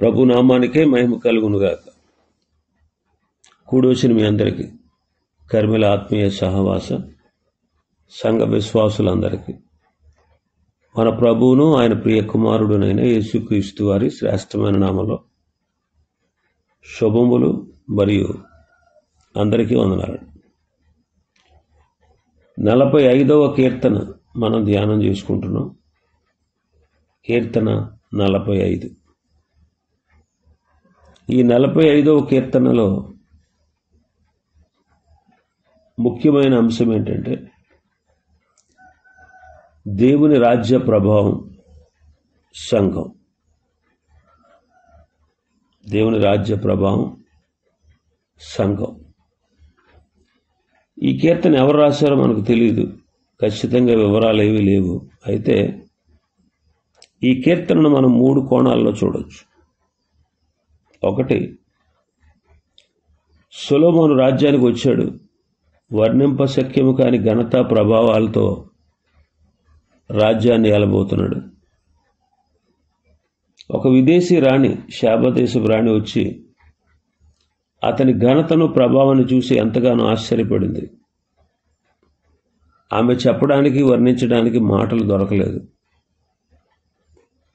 ప్రభు నామానికే మహిమ కలుగునుగాక. కూడొచ్చిన మీ అందరికీ కర్మల ఆత్మీయ సహవాస సంఘ విశ్వాసులందరికీ మన ప్రభువును ఆయన ప్రియ కుమారుడునైన యేసుక్రీస్తు వారి శ్రేష్టమైన నామలో శుభములు మరియు అందరికీ వందనాలు. 45వ కీర్తన మనం ధ్యానం చేసుకుంటున్నాం. కీర్తన 45. ఈ 45వ కీర్తనలో ముఖ్యమైన అంశం ఏంటంటే దేవుని రాజ్య ప్రభావం సంఘం. దేవుని రాజ్య ప్రభావం సంఘం. ఈ కీర్తన ఎవరు రాశారో మనకు తెలియదు, ఖచ్చితంగా వివరాలు ఏమీ లేవు. అయితే ఈ కీర్తనను మనం 3 కోణాల్లో చూడవచ్చు. ఒకటి, సొలొమోను రాజ్యానికి వచ్చాడు, వర్ణింపశక్యము కాని ఘనత ప్రభావాలతో రాజ్యాన్ని ఏలబోతున్నాడు. ఒక విదేశీ రాణి, శాబదేశపు రాణి వచ్చి అతని ఘనతను ప్రభావాన్ని చూసి ఎంతగానో ఆశ్చర్యపడింది. ఆమె చెప్పడానికి వర్ణించడానికి మాటలు దొరకలేదు.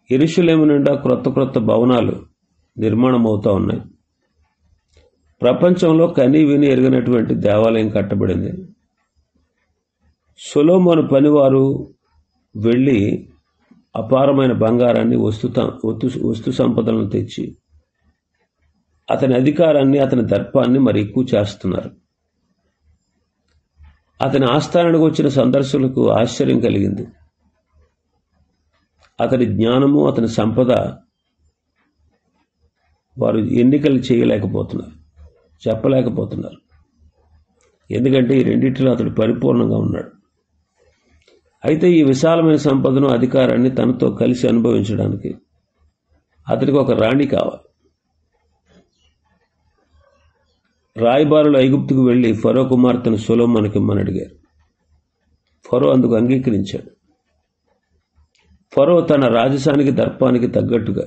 యెరూషలేము నిండా క్రొత్త భవనాలు నిర్మాణం అవుతూ ఉన్నాయి. ప్రపంచంలో కనీ విని ఎరిగినటువంటి దేవాలయం కట్టబడింది. సొలొమోను పనివారు వెళ్ళి అపారమైన బంగారాన్ని, వస్తు సంపదలను తెచ్చి అతని అధికారాన్ని, అతని దర్పాన్ని మరి ఎక్కువ చేస్తున్నారు. అతని ఆస్థానానికి వచ్చిన సందర్శకులకు ఆశ్చర్యం కలిగింది. అతని జ్ఞానము, అతని సంపద వారు ఎన్నికలు చేయలేకపోతున్నారు, చెప్పలేకపోతున్నారు. ఎందుకంటే ఈ రెండింటిలో అతడు పరిపూర్ణంగా ఉన్నాడు. అయితే ఈ విశాలమైన సంపదను, అధికారాన్ని తనతో కలిసి అనుభవించడానికి అతడికి ఒక రాణి కావాలి. రాయబారులు ఐగుప్తుకు వెళ్లి ఫరో కుమార్తెను సొలొమోనుకి ఇమ్మని అడిగారు. ఫరో అందుకు అంగీకరించాడు. ఫరో తన రాజసానికి, దర్పానికి తగ్గట్టుగా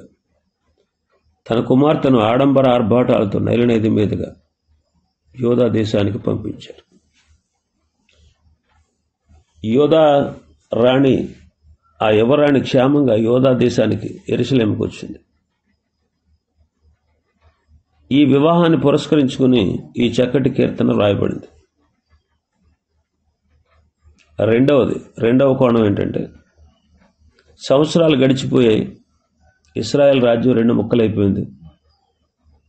తన కుమార్తెను ఆడంబర ఆర్భాటాలతో నైలునది మీదుగా యోధా దేశానికి పంపించారు. యోధా రాణి, ఆ యువరాణి క్షేమంగా యోధా దేశానికి, యెరూషలేముకు వచ్చింది. ఈ వివాహాన్ని పురస్కరించుకుని ఈ చక్కటి కీర్తన రాయబడింది. రెండవ కోణం ఏంటంటే, సంవత్సరాలు గడిచిపోయాయి, ఇశ్రాయేల్ రాజ్యం 2 ముక్కలైపోయింది.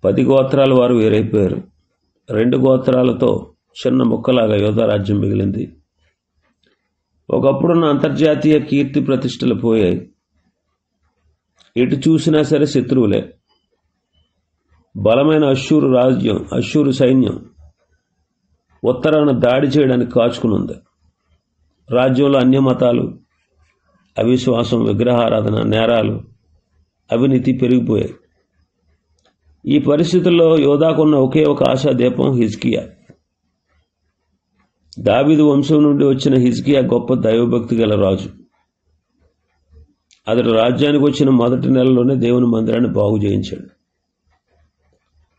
10 గోత్రాల వారు వేరైపోయారు. 2 గోత్రాలతో చిన్న ముక్కలాగా యోధా రాజ్యం మిగిలింది. ఒకప్పుడున్న అంతర్జాతీయ కీర్తి ప్రతిష్టలు పోయాయి. ఎటు చూసినా సరే శత్రువులే. బలమైన అశ్షూరు సైన్యం ఉత్తరాన దాడి చేయడానికి కాచుకునుంది. రాజ్యంలో అన్యమతాలు, అవిశ్వాసం, విగ్రహారాధన, నేరాలు, అవినీతి పెరిగిపోయాయి. ఈ పరిస్థితుల్లో యోధాకున్న ఒకే ఒక ఆశాదీపం హిజ్కియా. దావీదు వంశం నుండి వచ్చిన హిజ్కియా గొప్ప దైవభక్తి గల రాజు. అతడు రాజ్యానికి వచ్చిన మొదటి నెలలోనే దేవుని మందిరాన్ని బాగు చేయించాడు.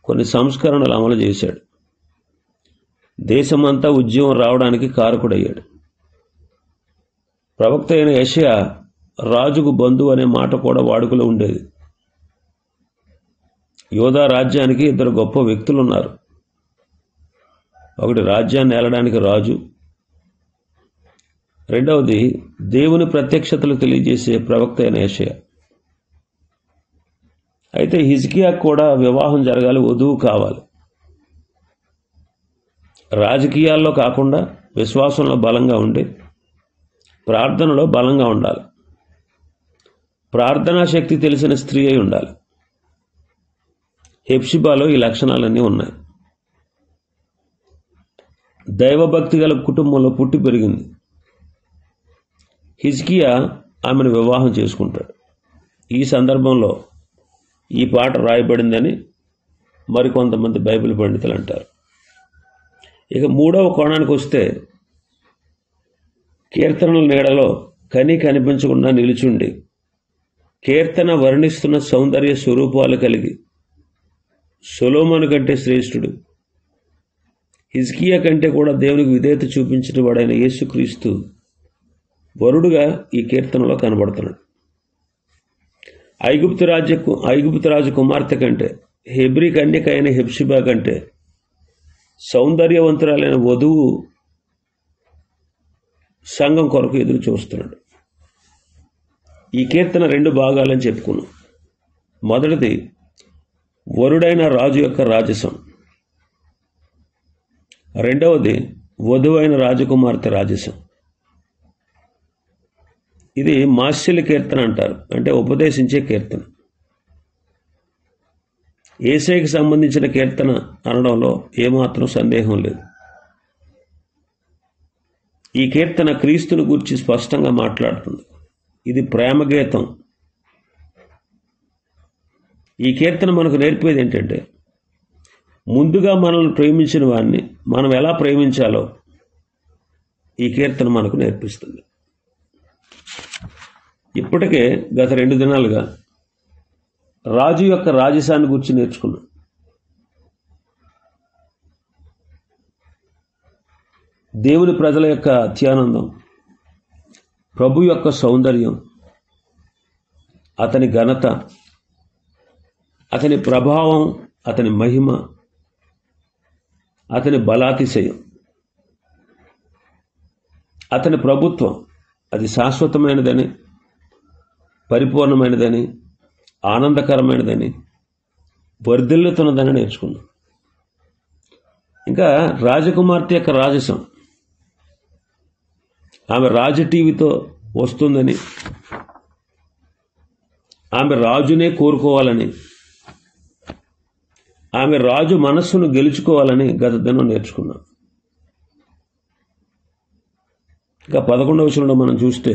కొన్ని సంస్కరణలు అమలు చేశాడు. దేశమంతా ఉద్యమం రావడానికి కారకుడయ్యాడు. ప్రవక్త అయిన యెషయా రాజుకు బంధువు అనే మాట కూడా వాడుకలో ఉండేది. యోధా రాజ్యానికి 2 గొప్ప వ్యక్తులు ఉన్నారు. ఒకటి రాజ్యాన్ని ఏలడానికి రాజు, రెండవది దేవుని ప్రత్యక్షతలు తెలియజేసే ప్రవక్త అయిన యెషయా. అయితే హిజ్కియా కూడా వివాహం జరగాలి, వధువు కావాలి. రాజకీయాల్లో కాకుండా విశ్వాసంలో బలంగా ఉండి ప్రార్థనలో బలంగా ఉండాలి. ప్రార్థనా శక్తి తెలిసిన స్త్రీ అయి ఉండాలి. హెప్షిబాలో ఈ లక్షణాలన్నీ ఉన్నాయి. దైవభక్తి గల కుటుంబంలో పుట్టి పెరిగింది. హిజ్కియా ఆమెను వివాహం చేసుకుంటాడు. ఈ సందర్భంలో ఈ పాట రాయబడిందని మరికొంతమంది బైబిల్ పండితులు అంటారు. ఇక 3వ కోణానికి వస్తే, కీర్తనల నీడలో కనిపించకుండా నిలుచుండి కీర్తన వర్ణిస్తున్న సౌందర్య స్వరూపాలు కలిగి సొలొమోను కంటే శ్రేష్ఠుడు, హిజ్కియా కంటే కూడా దేవునికి విధేయత చూపించిన వాడైన యేసుక్రీస్తు వరుడుగా ఈ కీర్తనలో కనబడుతున్నాడు. ఐగుప్తు రాజు కుమార్తె కంటే, హెబ్రీ కన్యక అయిన హెప్సిబా కంటే సౌందర్యవంతురాలైన వధువు సంఘం కొరకు ఎదురు చూస్తున్నాడు. ఈ కీర్తన 2 భాగాలని చెప్పుకున్నాం. మొదటిది వరుడైన రాజు యొక్క రాజసం, రెండవది వధువైన రాజకుమార్తె రాజసం. ఇది మాస్యల కీర్తన అంటారు, అంటే ఉపదేశించే కీర్తన. యేసయ్యకి సంబంధించిన కీర్తన అనడంలో ఏమాత్రం సందేహం లేదు. ఈ కీర్తన క్రీస్తుని గురించి స్పష్టంగా మాట్లాడుతుంది. ఇది ప్రేమ గీతం. ఈ కీర్తన మనకు నేర్పేది ఏంటంటే, ముందుగా మనల్ని ప్రేమించిన వాడిని మనం ఎలా ప్రేమించాలో ఈ కీర్తన మనకు నేర్పిస్తుంది. ఇప్పటికే గత 2 దినాలుగా రాజు యొక్క రాజసాన్ని గురించి నేర్చుకున్నాం. దేవుని ప్రజల యొక్క అత్యానందం, ప్రభు యొక్క సౌందర్యం, అతని ఘనత, అతని ప్రభావం, అతని మహిమ, అతని బలాతిశయం, అతని ప్రభుత్వం అది శాశ్వతమైనదని, పరిపూర్ణమైనదని, ఆనందకరమైనదని, వర్ధిల్లుతున్నదని నేర్చుకున్నాం. ఇంకా రాజకుమార్తె యొక్క రాజసం, ఆమె రాజ టీవీతో వస్తుందని, ఆమె రాజునే కోరుకోవాలని, ఆమె రాజు మనస్సును గెలుచుకోవాలని గత దినం నేర్చుకున్నాం. ఇంకా 11వ వచనంలో మనం చూస్తే,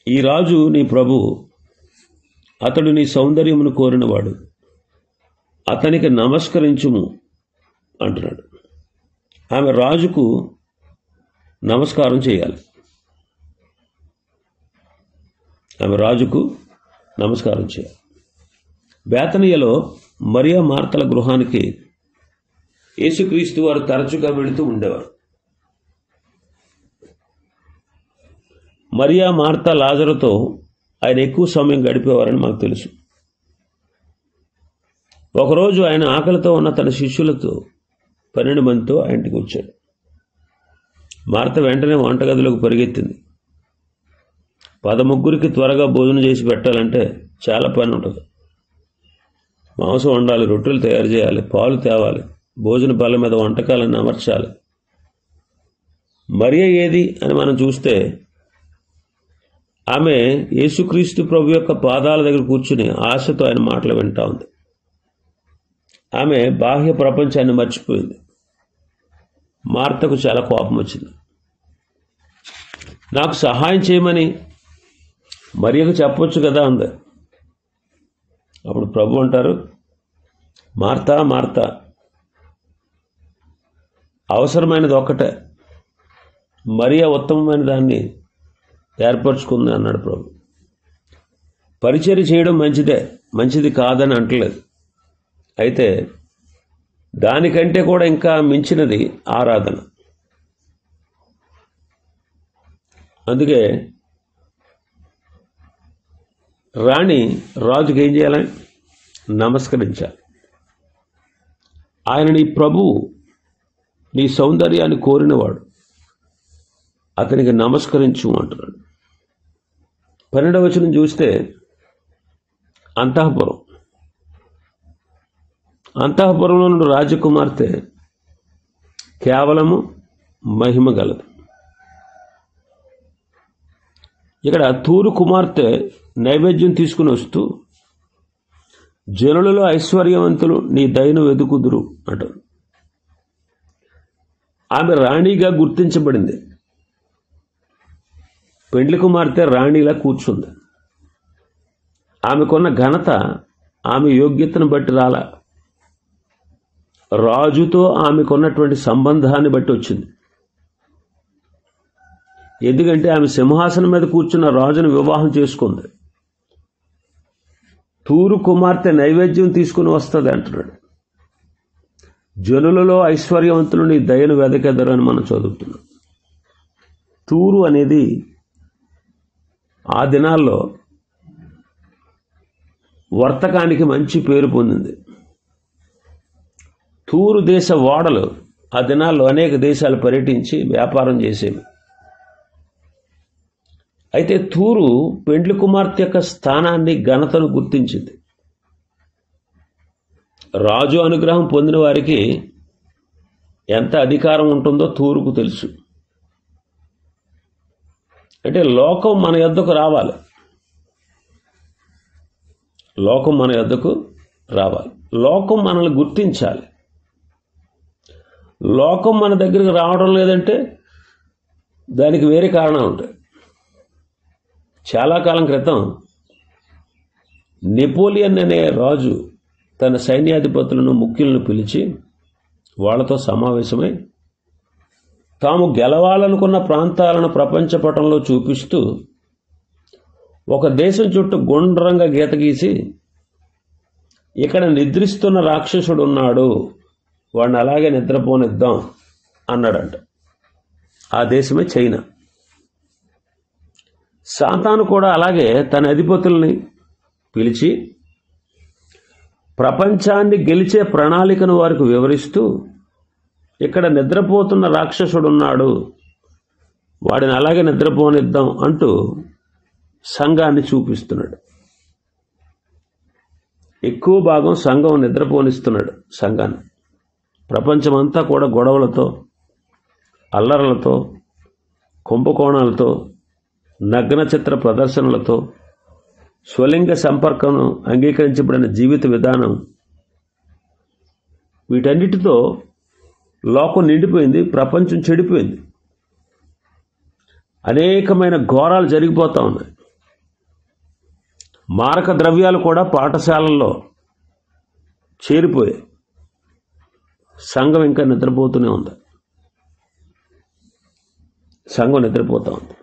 ఈ రాజు నీ ప్రభువు, అతడు నీ సౌందర్యమును కోరినవాడు, అతనికి నమస్కరించుము అంటున్నాడు. ఆమె రాజుకు నమస్కారం చేయాలి. ఆమె రాజుకు నమస్కారం చేయాలి. బేతనియలో మరియా మార్తల గృహానికి యేసుక్రీస్తు వారు తరచుగా వెళుతూ ఉండేవారు. మరియా, మార్త, లాజరుతో ఆయన ఎక్కువ సమయం గడిపేవారని మాకు తెలుసు. ఒకరోజు ఆయన ఆకలితో ఉన్న తన శిష్యులతో 12 మందితో ఆ ఇంటికి వచ్చాడు. మార్త వెంటనే వంటగదిలోకి పరిగెత్తింది. 13 త్వరగా భోజనం చేసి పెట్టాలంటే చాలా పని ఉంటుంది. మాంసం వండాలి, రొట్టెలు తయారు చేయాలి, పాలు తేవాలి, భోజన బల్ల మీద వంటకాలను అమర్చాలి. మరియ ఏది అని మనం చూస్తే, ఆమె యేసుక్రీస్తు ప్రభు యొక్క పాదాల దగ్గర కూర్చుని ఆశతో ఆయన మాటలు వింటా ఉంది. ఆమె బాహ్య ప్రపంచాన్ని మర్చిపోయింది. మార్తకు చాలా కోపం వచ్చింది. నాకు సహాయం చేయమని మరియకు చెప్పొచ్చు కదా అంది. అప్పుడు ప్రభు అంటారు, మార్తా మార్తా, అవసరమైనది ఒక్కటే, మరియ ఉత్తమమైన దాన్ని ఏర్పరచుకుంది అన్నాడు ప్రభు. పరిచర్య చేయడం మంచిది కాదని అంటలేదు. అయితే దానికంటే కూడా ఇంకా మించినది ఆరాధన. అందుకే రాణి రాజుకి ఏం చేయాలని? నమస్కరించాలి. ఆయన నీ ప్రభువు, నీ సౌందర్యాన్ని కోరినవాడు, అతనికి నమస్కరించు అంటున్నాడు. 12వ వచనం చూస్తే, అంతఃపురంలో నుండి రాజకుమార్తె కేవలము మహిమ గలదు. ఇక్కడ తూరు కుమార్తె నైవేద్యం తీసుకుని వస్తూ, జనులలో ఐశ్వర్యవంతులు నీ దయను వెదుకుదురు అంటారు. ఆమె రాణిగా గుర్తించబడింది. పెండ్లి కుమార్తె రాణిలా కూర్చుంది. ఆమెకున్న ఘనత ఆమె యోగ్యతను బట్టి రాలా, రాజుతో ఆమెకున్నటువంటి సంబంధాన్ని బట్టి వచ్చింది. ఎందుకంటే ఆమె సింహాసనం మీద కూర్చున్న రాజును వివాహం చేసుకుంది. తూరు కుమార్తె నైవేద్యం తీసుకుని వస్తుంది అంటున్నాడు. జనులలో ఐశ్వర్యవంతులు నీ దయను వెదకెదరు అని మనం చదువుతున్నాం. తూరు అనేది ఆ దినాల్లో వర్తకానికి మంచి పేరు పొందింది. తూరు దేశ ఓడలు ఆ దినాల్లో అనేక దేశాలు పర్యటించి వ్యాపారం చేసేవి. అయితే తూరు పెండ్లి కుమార్తె యొక్క స్థానాన్ని, ఘనతను గుర్తించింది. రాజు అనుగ్రహం పొందిన వారికి ఎంత అధికారం ఉంటుందో తూరుకు తెలుసు. అంటే లోకం మన యొద్దకు రావాలి, లోకం మన యొద్దకు రావాలి, లోకం మనల్ని గుర్తించాలి. లోకం మన దగ్గరికి రావడం లేదంటే దానికి వేరే కారణాలు ఉంటాయి. చాలా కాలం క్రితం నెపోలియన్ అనే రాజు తన సైన్యాధిపతులను, ముఖ్యులను పిలిచి వాళ్లతో సమావేశమై తాము గెలవాలనుకున్న ప్రాంతాలను ప్రపంచ పటంలో చూపిస్తూ ఒక దేశం చుట్టూ గుండ్రంగా గీత గీసి, ఇక్కడ నిద్రిస్తున్న రాక్షసుడు ఉన్నాడు, వాడిని అలాగే నిద్రపోనిద్దాం అన్నాడంట. ఆ దేశమే చైనా. సాతాను కూడా అలాగే తన అధిపతుల్ని పిలిచి ప్రపంచాన్ని గెలిచే ప్రణాళికను వారికి వివరిస్తూ, ఇక్కడ నిద్రపోతున్న రాక్షసుడున్నాడు, వాడిని అలాగే నిద్రపోనిద్దాం అంటూ సంఘాన్ని చూపిస్తున్నాడు. ఎక్కువ భాగం సంఘం నిద్రపోనిస్తున్నాడు సంఘాన్ని. ప్రపంచమంతా కూడా గొడవలతో, అల్లర్లతో, కుంభకోణాలతో, నగ్న చిత్ర ప్రదర్శనలతో, స్వలింగ సంపర్కం అంగీకరించబడిన జీవిత విధానం, వీటన్నిటితో లోకం నిండిపోయింది. ప్రపంచం చెడిపోయింది. అనేకమైన ఘోరాలు జరిగిపోతూ ఉన్నాయి. మారక ద్రవ్యాలు కూడా పాఠశాలల్లో చేరిపోయాయి. సంఘం ఇంకా నిద్రపోతూనే ఉంది. సంఘం నిద్రపోతూ ఉంది.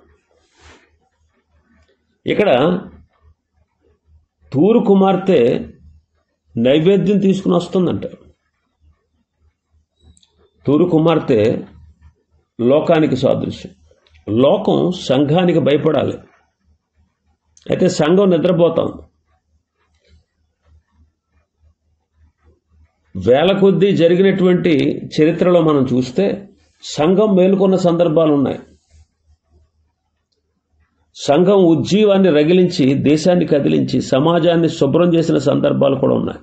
ఇక్కడ తూరు కుమార్తె నైవేద్యం తీసుకుని వస్తుందంట. తూరు కుమార్తె లోకానికి సాదృశ్యం. లోకం సంఘానికి భయపడాలి. అయితే సంఘం నిద్రపోతాం. వేల కొద్దీ జరిగినటువంటి చరిత్రలో మనం చూస్తే సంఘం మేలుకొన్న సందర్భాలు ఉన్నాయి. సంఘం ఉజ్జీవాన్ని రగిలించి, దేశాన్ని కదిలించి, సమాజాన్ని శుభ్రం చేసిన సందర్భాలు కూడా ఉన్నాయి.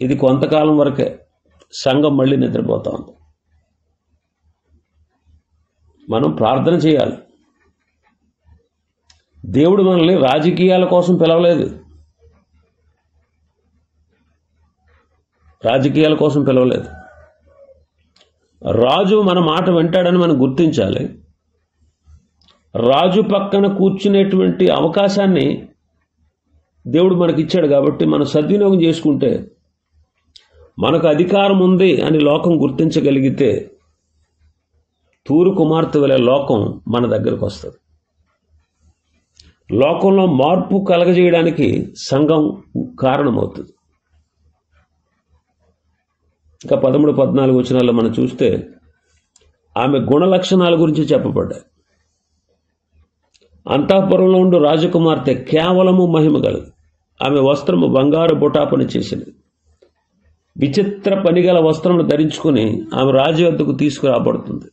ఇది కొంతకాలం వరకే. సంఘం మళ్ళీ నిద్రపోతా ఉంది. మనం ప్రార్థన చేయాలి. దేవుడు మనల్ని రాజకీయాల కోసం పిలవలేదు. రాజకీయాల కోసం పిలవలేదు. రాజు మన మాట వింటాడని మనం గుర్తించాలి. రాజు పక్కన కూర్చునేటువంటి అవకాశాన్ని దేవుడు మనకిచ్చాడు కాబట్టి మనం సద్వినియోగం చేసుకుంటే, మనకు అధికారం ఉంది అని లోకం గుర్తించగలిగితే, తూరు కుమార్తె వలె లోకం మన దగ్గరకు వస్తుంది. లోకంలో మార్పు కలగజేయడానికి సంఘం కారణమవుతుంది. ఇంకా 13-14 వచనాల్లో మనం చూస్తే ఆమె గుణ లక్షణాల గురించి చెప్పబడ్డాయి. అంతఃపురంలో ఉండు రాజకుమార్తె కేవలము మహిమ గలదు. ఆమె వస్త్రము బంగారు బుటాపని చేసినది. విచిత్ర పనిగల వస్త్రములు ధరించుకుని ఆమె రాజు వద్దకు తీసుకురాబడుతుంది.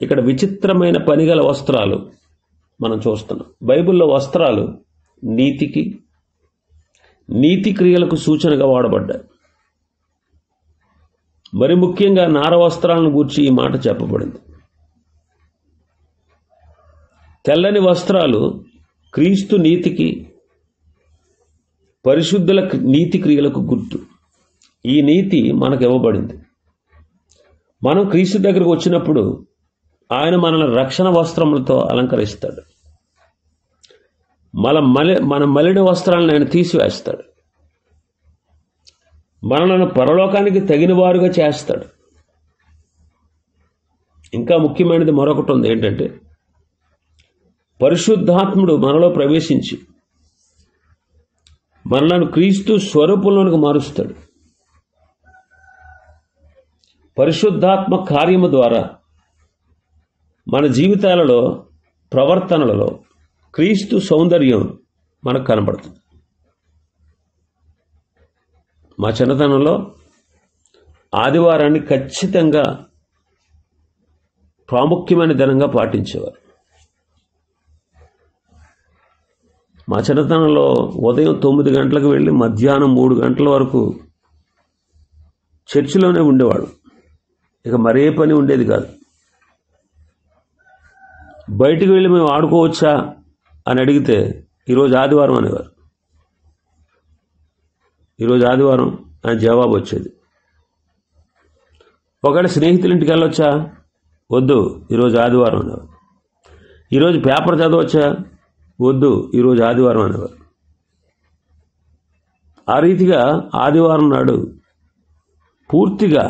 ఇక్కడ విచిత్రమైన పనిగల వస్త్రాలు మనం చూస్తున్నాం. బైబిల్లో వస్త్రాలు నీతికి, నీతి క్రియలకు సూచనగా వాడబడ్డాయి. మరి ముఖ్యంగా నార వస్త్రాలను గూర్చి ఈ మాట చెప్పబడింది. తెల్లని వస్త్రాలు క్రీస్తు నీతికి, పరిశుద్ధుల నీతి క్రియలకు గుర్తు. ఈ నీతి మనకు ఇవ్వబడింది. మనం క్రీస్తు దగ్గరకు వచ్చినప్పుడు ఆయన మనల్ని రక్షణ వస్త్రములతో అలంకరిస్తాడు. మన మలిన వస్త్రాలను ఆయన తీసివేస్తాడు. మనలను పరలోకానికి తగిన వారుగా చేస్తాడు. ఇంకా ముఖ్యమైనది మరొకటి ఉంది. ఏంటంటే పరిశుద్ధాత్ముడు మనలో ప్రవేశించి మనలను క్రీస్తు స్వరూపంలోనికి మారుస్తాడు. పరిశుద్ధాత్మ కార్యము ద్వారా మన జీవితాలలో, ప్రవర్తనలలో క్రీస్తు సౌందర్యం మనకు కనబడుతుంది. మా చిన్నతనంలో ఆదివారాన్ని ఖచ్చితంగా ప్రాముఖ్యమైన దినంగా పాటించేవారు. మా చిన్నతనంలో ఉదయం 9 గంటలకు వెళ్ళి మధ్యాహ్నం 3 గంటల వరకు చర్చిలోనే ఉండేవాడు. ఇక మరే పని ఉండేది కాదు. బయటికి వెళ్ళి మేము ఆడుకోవచ్చా అని అడిగితే ఈరోజు ఆదివారం అనేవారు. ఈరోజు ఆదివారం అని జవాబు వచ్చేది. ఒకవేళ స్నేహితుల ఇంటికి వెళ్ళొచ్చా, వద్దు, ఈరోజు ఆదివారం అనేవారు. ఈరోజు పేపర్ చదవచ్చా, వద్దు, ఈరోజు ఆదివారం అనేవారు. ఆ రీతిగా ఆదివారం నాడు పూర్తిగా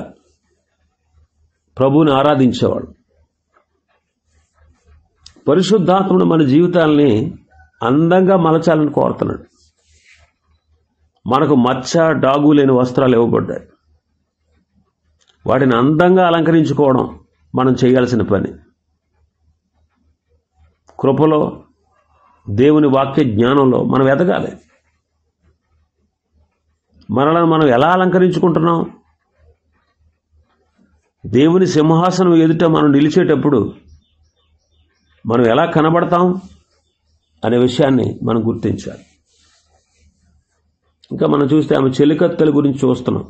ప్రభువుని ఆరాధించేవాడు. పరిశుద్ధాత్ముడు మన జీవితాలని అందంగా మలచాలని కోరుతున్నాడు. మనకు మచ్చ, డాగు లేని వస్త్రాలు ఇవ్వబడ్డాయి. వాటిని అందంగా అలంకరించుకోవడం మనం చేయాల్సిన పని. కృపలో, దేవుని వాక్య జ్ఞానంలో మనం ఎదగాలి. మనలను మనం ఎలా అలంకరించుకుంటున్నాం? దేవుని సింహాసనం ఎదుట మనం నిలిచేటప్పుడు మనం ఎలా కనబడతాం అనే విషయాన్ని మనం గుర్తించాలి. ఇంకా మనం చూస్తే ఆమె చెలికత్తెల గురించి చూస్తున్నాం.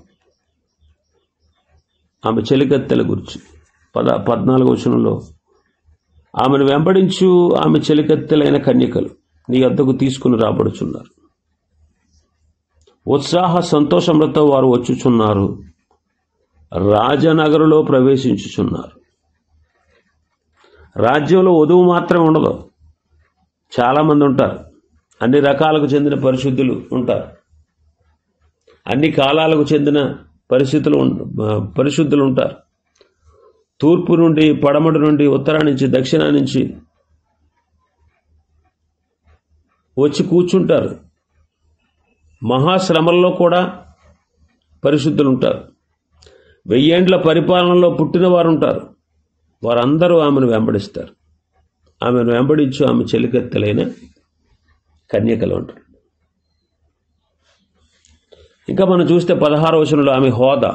ఆమె చెలికత్తెల గురించి 14వ వచనంలో, ఆమెను వెంబడించు ఆమె చెలికత్తెలైన కన్యకలు నీ వద్దకు తీసుకుని రాబడుచున్నారు. ఉత్సాహ సంతోషములతో వారు వచ్చుచున్నారు, రాజనగరులో ప్రవేశించుచున్నారు. రాజ్యంలో వధువు మాత్రమే ఉండదు, చాలామంది ఉంటారు. అన్ని రకాలకు చెందిన పరిశుద్ధులు ఉంటారు. అన్ని కాలాలకు చెందిన పరిశుద్ధులు ఉంటారు. తూర్పు నుండి, పడమటి నుండి, ఉత్తరా నుంచి, దక్షిణా నుంచి వచ్చి కూర్చుంటారు. మహాశ్రమల్లో కూడా పరిశుద్ధులు ఉంటారు. 1000 ఏండ్ల పరిపాలనలో పుట్టిన వారు ఉంటారు. వారందరూ ఆమెను వెంబడిస్తారు. ఆమెను వెంబడించు ఆమె చెలికత్తెలైన కన్యకలు ఉంటారు. ఇంకా మనం చూస్తే 16వ వచనంలో ఆమె హోదా,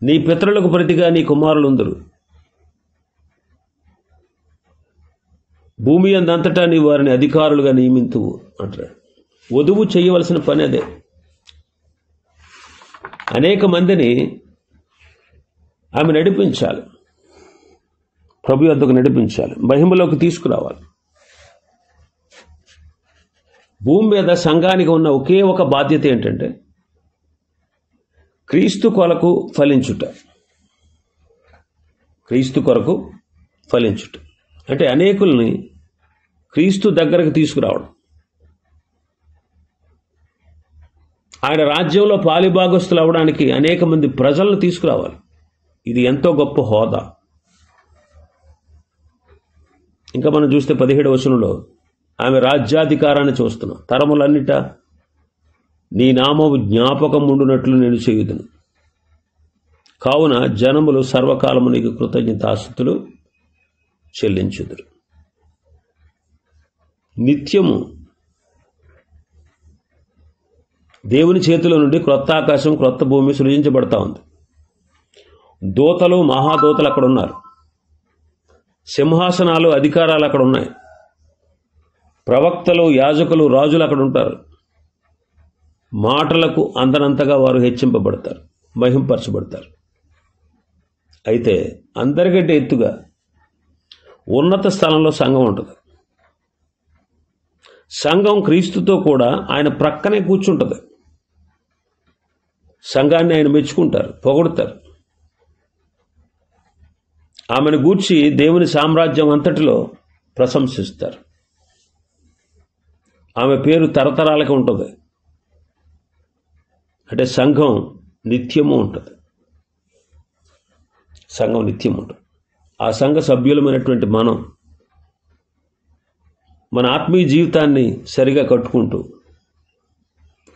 నీ పితరులకు ప్రతిగా నీ కుమారులుందరు, భూమి అందంతటా నీ వారిని అధికారులుగా నియమింతువు అంటారు. వధువు చేయవలసిన పని అదే. అనేక మందిని ఆమె నడిపించాలి, ప్రభు యొద్దకు నడిపించాలి, మహిమలోకి తీసుకురావాలి. భూమి మీద సంఘానికి ఉన్న ఒకే ఒక బాధ్యత ఏంటంటే క్రీస్తు కొరకు ఫలించుట. క్రీస్తు కొరకు ఫలించుట అంటే అనేకుల్ని క్రీస్తు దగ్గరకు తీసుకురావడం. ఆయన రాజ్యంలో పాలిభాగస్తులు అవడానికి అనేక మంది ప్రజలను తీసుకురావాలి. ఇది ఎంతో గొప్ప హోదా. ఇంకా మనం చూస్తే 17వ వచనంలో ఆమె రాజ్యాధికారాన్ని చూస్తున్నాం. తరములన్నిట నీ నామము జ్ఞాపకం ఉండునట్లు నేను చేయుదును, కావున జనములు సర్వకాలము నీకు కృతజ్ఞతాస్తుతులు చెల్లించుదురు. నిత్యము దేవుని చేతిలో నుండి క్రొత్త ఆకాశం, క్రొత్త భూమి సృజించబడతా ఉంది. దూతలు, మహాదూతలు అక్కడ ఉన్నారు. సింహాసనాలు, అధికారాలు అక్కడ ఉన్నాయి. ప్రవక్తలు, యాజకులు, రాజులు అక్కడ ఉంటారు. మాటలకు అందనంతగా వారు హెచ్చింపబడతారు, మహింపరచబడతారు. అయితే అందరికంటే ఎత్తుగా ఉన్నత స్థలంలో సంఘం ఉంటుంది. సంఘం క్రీస్తుతో కూడా ఆయన ప్రక్కనే కూర్చుంటుంది. సంఘాన్ని ఆయన మెచ్చుకుంటారు, పొగుడుతారు. ఆమెను గూర్చి దేవుని సామ్రాజ్యం అంతటిలో ప్రశంసిస్తారు. ఆమె పేరు తరతరాలకు ఉంటుంది. అంటే సంఘం నిత్యము ఉంటుంది. సంఘం నిత్యం ఉంటుంది. ఆ సంఘ సభ్యులమైనటువంటి మనం మన ఆత్మీయ జీవితాన్ని సరిగా కట్టుకుంటూ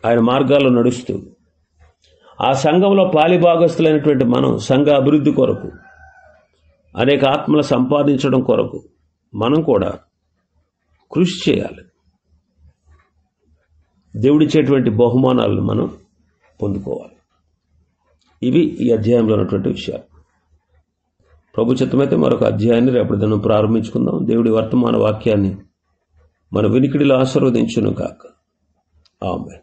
ఆయన మార్గాల్లో నడుస్తూ ఆ సంఘంలో పాలిభాగస్తులైనటువంటి మనం సంఘ అభివృద్ధి కొరకు, అనేక ఆత్మలు సంపాదించడం కొరకు మనం కూడా కృషి చేయాలి. దేవుడిచ్చేటువంటి బహుమానాలను మనం పొందుకోవాలి. ఇవి ఈ అధ్యాయంలో ఉన్నటువంటి విషయాలు. ప్రభు చిత్తమైతే మరొక అధ్యాయాన్ని రేపటి దినం ప్రారంభించుకుందాం. దేవుడి వర్తమాన వాక్యాన్ని మన వినికిడిలో ఆశీర్వదించును గాక. ఆమేన్.